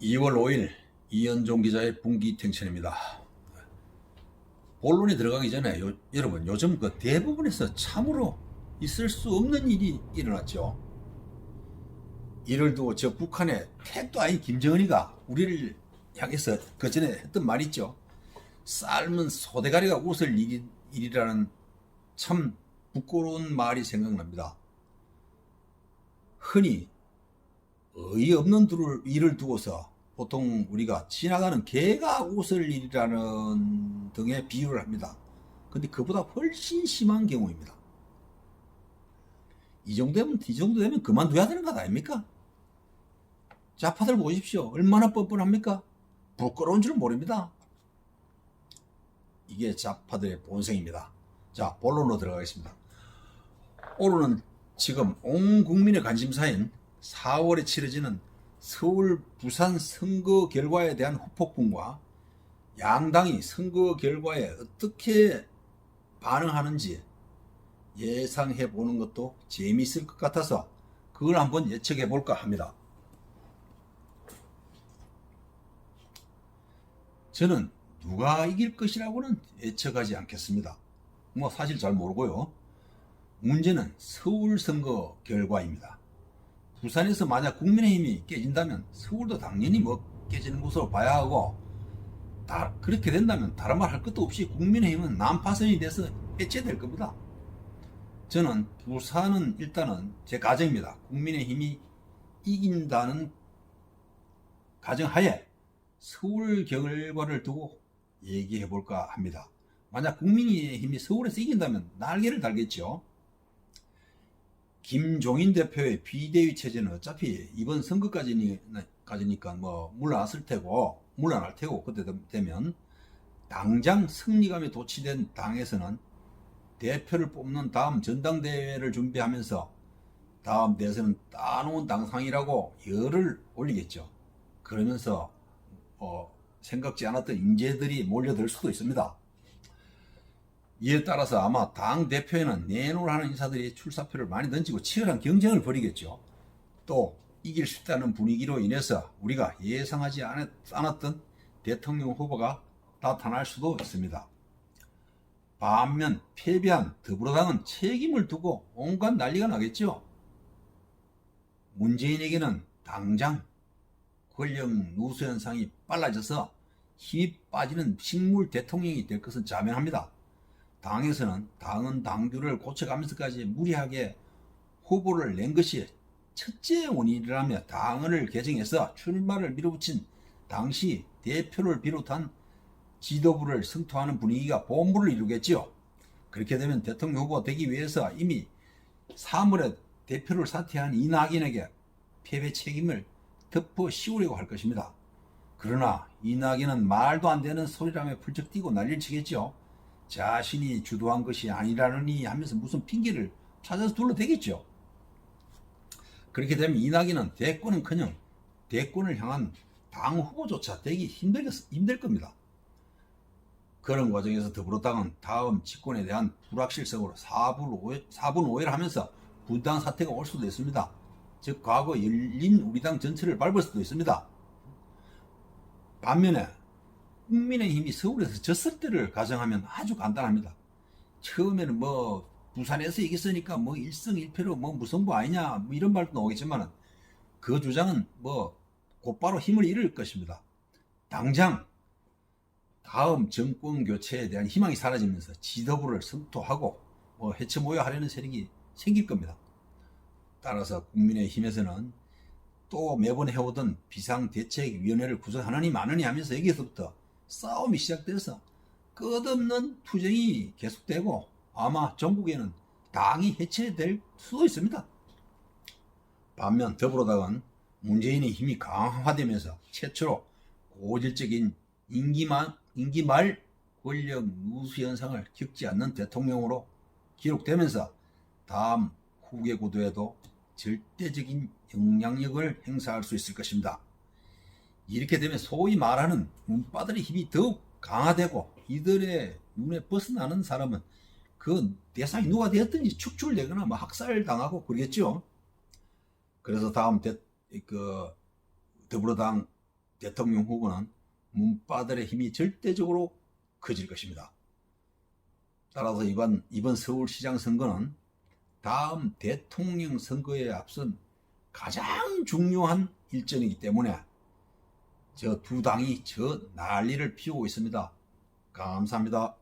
2월 5일 이현종 기자의 분기탱천입니다. 본론에 들어가기 전에 여러분 요즘 그 대부분에서 참으로 있을 수 없는 일이 일어났죠. 이를 두고 저 북한의 택도 아닌 김정은이가 우리를 향해서 그 전에 했던 말 있죠. 삶은 소대가리가 웃을 일이라는 참 부끄러운 말이 생각납니다. 흔히 어이없는 일을 두고서 보통 우리가 지나가는 개가 웃을 일이라는 등의 비유를 합니다. 근데 그보다 훨씬 심한 경우입니다. 이 정도 되면 그만둬야 되는 것 아닙니까? 좌파들 보십시오. 얼마나 뻔뻔합니까? 부끄러운 줄 모릅니다. 이게 좌파들의 본성입니다. 자, 본론으로 들어가겠습니다. 오늘은 지금 온 국민의 관심사인 4월에 치러지는 서울, 부산 선거 결과에 대한 후폭풍과 양당이 선거 결과에 어떻게 반응하는지 예상해 보는 것도 재미있을 것 같아서 그걸 한번 예측해 볼까 합니다. 저는 누가 이길 것이라고는 예측하지 않겠습니다. 사실 잘 모르고요. 문제는 서울 선거 결과입니다. 부산에서 만약 국민의힘이 깨진다면 서울도 당연히 깨지는 것으로 봐야 하고, 그렇게 된다면 다른 말 할 것도 없이 국민의힘은 난파선이 돼서 해체될 겁니다. 저는 부산은 일단은 제 가정입니다. 국민의힘이 이긴다는 가정하에 서울 결과를 두고 얘기해 볼까 합니다. 만약 국민의힘이 서울에서 이긴다면 날개를 달겠죠. 김종인 대표의 비대위 체제는 어차피 이번 선거까지니까 물러날 테고, 그때 되면 당장 승리감에 도취된 당에서는 대표를 뽑는 다음 전당대회를 준비하면서 다음 대선은 따놓은 당상이라고 열을 올리겠죠. 그러면서 생각지 않았던 인재들이 몰려들 수도 있습니다. 이에 따라서 아마 당 대표에는 내노라는 인사들이 출사표를 많이 던지고 치열한 경쟁을 벌이겠죠. 또 이길 수 있다는 분위기로 인해서 우리가 예상하지 않았던 대통령 후보가 나타날 수도 있습니다. 반면 패배한 더불어당은 책임을 두고 온갖 난리가 나겠죠. 문재인에게는 당장 권력 누수 현상이 빨라져서 힘이 빠지는 식물 대통령이 될 것은 자명합니다. 당에서는 당은 당규를 고쳐가면서까지 무리하게 후보를 낸 것이 첫째 원인이라며 당헌을 개정해서 출마를 밀어붙인 당시 대표를 비롯한 지도부를 성토하는 분위기가 본부를 이루겠지요. 그렇게 되면 대통령 후보가 되기 위해서 이미 3월에 대표를 사퇴한 이낙연에게 패배 책임을 덮어 씌우려고 할 것입니다. 그러나 이낙연은 말도 안 되는 소리라며 펄쩍 뛰고 난리를 치겠죠. 자신이 주도한 것이 아니라느니 하면서 무슨 핑계를 찾아서 둘러대겠죠. 그렇게 되면 이낙연은 대권은커녕 대권을 향한 당 후보조차 되기 힘들 겁니다. 그런 과정에서 더불어당은 다음 집권에 대한 불확실성으로 4분 오해를 하면서 분당 사태가 올 수도 있습니다. 즉 과거 열린 우리당 전체를 밟을 수도 있습니다. 반면에 국민의힘이 서울에서 졌을 때를 가정하면 아주 간단합니다. 처음에는 부산에서 이겼으니까 1승 1패로 무승부 아니냐 이런 말도 나오겠지만 그 주장은 곧바로 힘을 잃을 것입니다. 당장 다음 정권 교체에 대한 희망이 사라지면서 지도부를 성토하고 해체 모여하려는 세력이 생길 겁니다. 따라서 국민의힘에서는 또 매번 해오던 비상대책위원회를 구성하느니 마느니 하면서 여기서부터 싸움이 시작돼서 끝없는 투쟁이 계속되고 아마 전국에는 당이 해체될 수도 있습니다. 반면 더불어당은 문재인의 힘이 강화되면서 최초로 고질적인 임기 말 권력 누수 현상을 겪지 않는 대통령으로 기록되면서 다음 후계 구도에도 절대적인 영향력을 행사할 수 있을 것입니다. 이렇게 되면 소위 말하는 문바들의 힘이 더욱 강화되고 이들의 눈에 벗어나는 사람은 그 대상이 누가 되었든지 축출되거나 학살당하고 그러겠죠. 그래서 다음 더불어당 대통령 후보는 문바들의 힘이 절대적으로 커질 것입니다. 따라서 이번 서울시장 선거는 다음 대통령 선거에 앞선 가장 중요한 일정이기 때문에 저 두 당이 저 난리를 피우고 있습니다. 감사합니다.